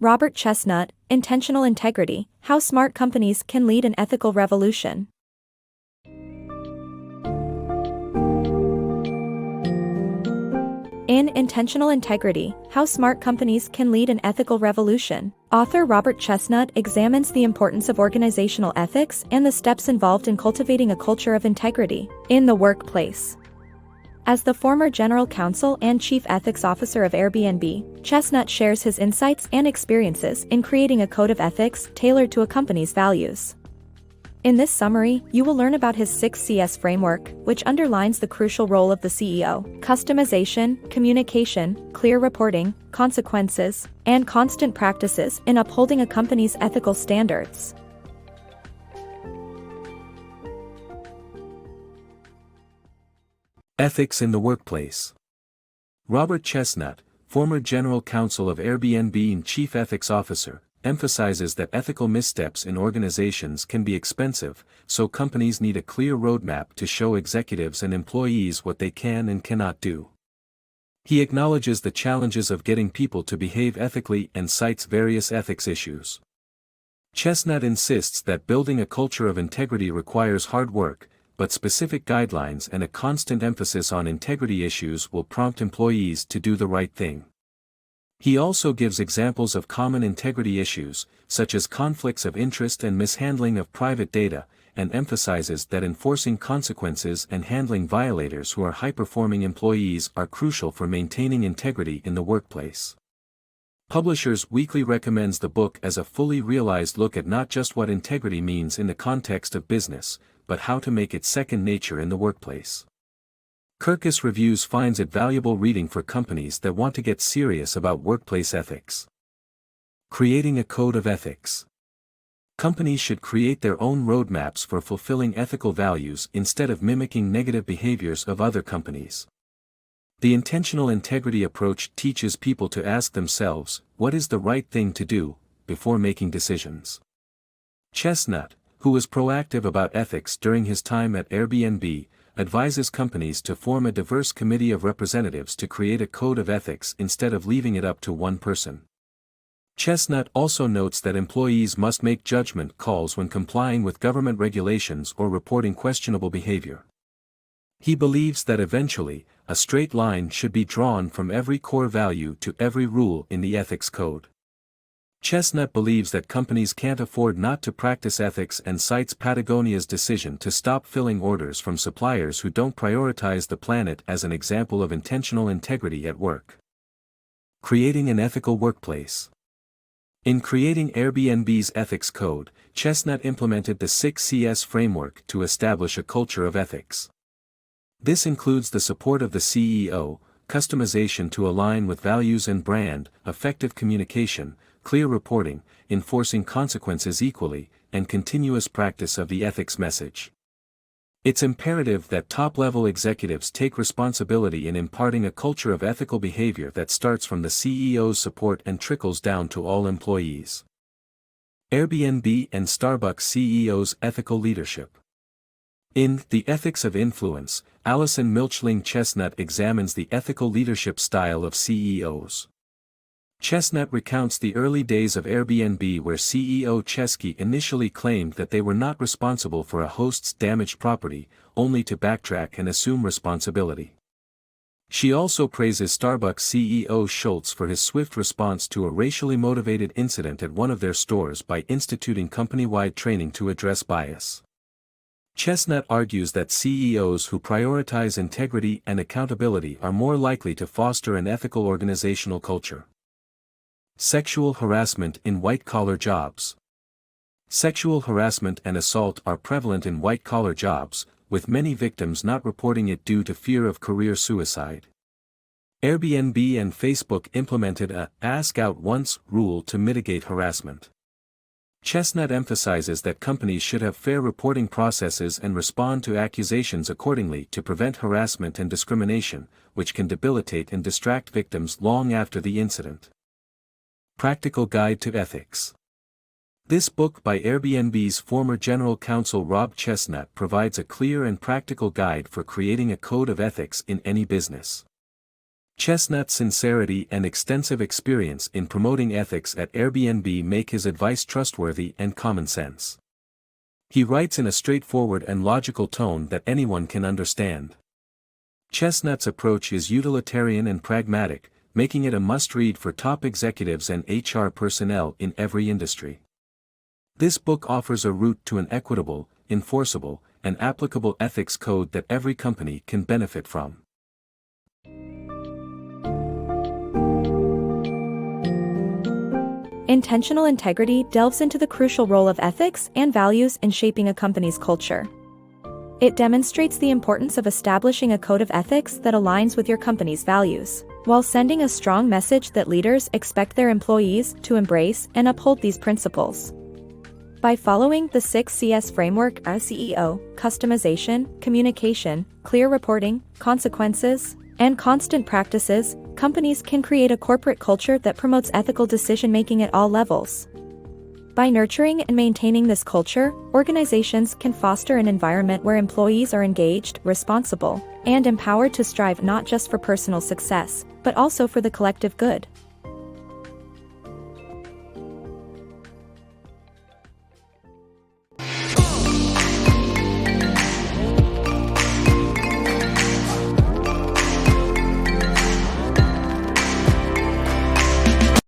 Robert Chesnut, Intentional Integrity, How Smart Companies Can Lead an Ethical Revolution. In Intentional Integrity, How Smart Companies Can Lead an Ethical Revolution, author Robert Chesnut examines the importance of organizational ethics and the steps involved in cultivating a culture of integrity in the workplace. As the former general counsel and chief ethics officer of Airbnb, Chesnut shares his insights and experiences in creating a code of ethics tailored to a company's values. In this summary, you will learn about his 6Cs framework, which underlines the crucial role of the CEO: customization, communication, clear reporting, consequences, and constant practices in upholding a company's ethical standards. Ethics in the workplace. Robert Chesnut, former general counsel of Airbnb and chief ethics officer, emphasizes that ethical missteps in organizations can be expensive, so companies need a clear roadmap to show executives and employees what they can and cannot do. He acknowledges the challenges of getting people to behave ethically and cites various ethics issues. Chesnut insists that building a culture of integrity requires hard work, but specific guidelines and a constant emphasis on integrity issues will prompt employees to do the right thing. He also gives examples of common integrity issues, such as conflicts of interest and mishandling of private data, and emphasizes that enforcing consequences and handling violators who are high-performing employees are crucial for maintaining integrity in the workplace. Publishers Weekly recommends the book as a fully realized look at not just what integrity means in the context of business, but how to make it second nature in the workplace. Kirkus Reviews finds it valuable reading for companies that want to get serious about workplace ethics. Creating a code of ethics. Companies should create their own roadmaps for fulfilling ethical values instead of mimicking negative behaviors of other companies. The intentional integrity approach teaches people to ask themselves, what is the right thing to do, before making decisions. Chesnut, who was proactive about ethics during his time at Airbnb, advises companies to form a diverse committee of representatives to create a code of ethics instead of leaving it up to one person. Chesnut also notes that employees must make judgment calls when complying with government regulations or reporting questionable behavior. He believes that eventually, a straight line should be drawn from every core value to every rule in the ethics code. Chesnut believes that companies can't afford not to practice ethics and cites Patagonia's decision to stop filling orders from suppliers who don't prioritize the planet as an example of intentional integrity at work. Creating an ethical workplace. In creating Airbnb's ethics code, Chesnut implemented the 6Cs framework to establish a culture of ethics. This includes the support of the CEO, customization to align with values and brand, effective communication, clear reporting, enforcing consequences equally, and continuous practice of the ethics message. It's imperative that top-level executives take responsibility in imparting a culture of ethical behavior that starts from the CEO's support and trickles down to all employees. Airbnb and Starbucks CEOs' ethical leadership. In The Ethics of Influence, Alison Milchling Chesnut examines the ethical leadership style of CEOs. Chesnut recounts the early days of Airbnb where CEO Chesky initially claimed that they were not responsible for a host's damaged property, only to backtrack and assume responsibility. She also praises Starbucks CEO Schultz for his swift response to a racially motivated incident at one of their stores by instituting company-wide training to address bias. Chesnut argues that CEOs who prioritize integrity and accountability are more likely to foster an ethical organizational culture. Sexual harassment in white-collar jobs. Sexual harassment and assault are prevalent in white-collar jobs, with many victims not reporting it due to fear of career suicide. Airbnb and Facebook implemented a "ask out once" rule to mitigate harassment. Chesnut emphasizes that companies should have fair reporting processes and respond to accusations accordingly to prevent harassment and discrimination, which can debilitate and distract victims long after the incident. Practical Guide to Ethics. This book by Airbnb's former general counsel Rob Chesnut provides a clear and practical guide for creating a code of ethics in any business. Chesnut's sincerity and extensive experience in promoting ethics at Airbnb make his advice trustworthy and common sense. He writes in a straightforward and logical tone that anyone can understand. Chesnut's approach is utilitarian and pragmatic, making it a must-read for top executives and HR personnel in every industry. This book offers a route to an equitable, enforceable, and applicable ethics code that every company can benefit from. Intentional integrity delves into the crucial role of ethics and values in shaping a company's culture. It demonstrates the importance of establishing a code of ethics that aligns with your company's values, while sending a strong message that leaders expect their employees to embrace and uphold these principles. By following the 6CS framework as CEO, customization, communication, clear reporting, consequences, and constant practices, companies can create a corporate culture that promotes ethical decision-making at all levels. By nurturing and maintaining this culture, organizations can foster an environment where employees are engaged, responsible, and empowered to strive not just for personal success, but also for the collective good.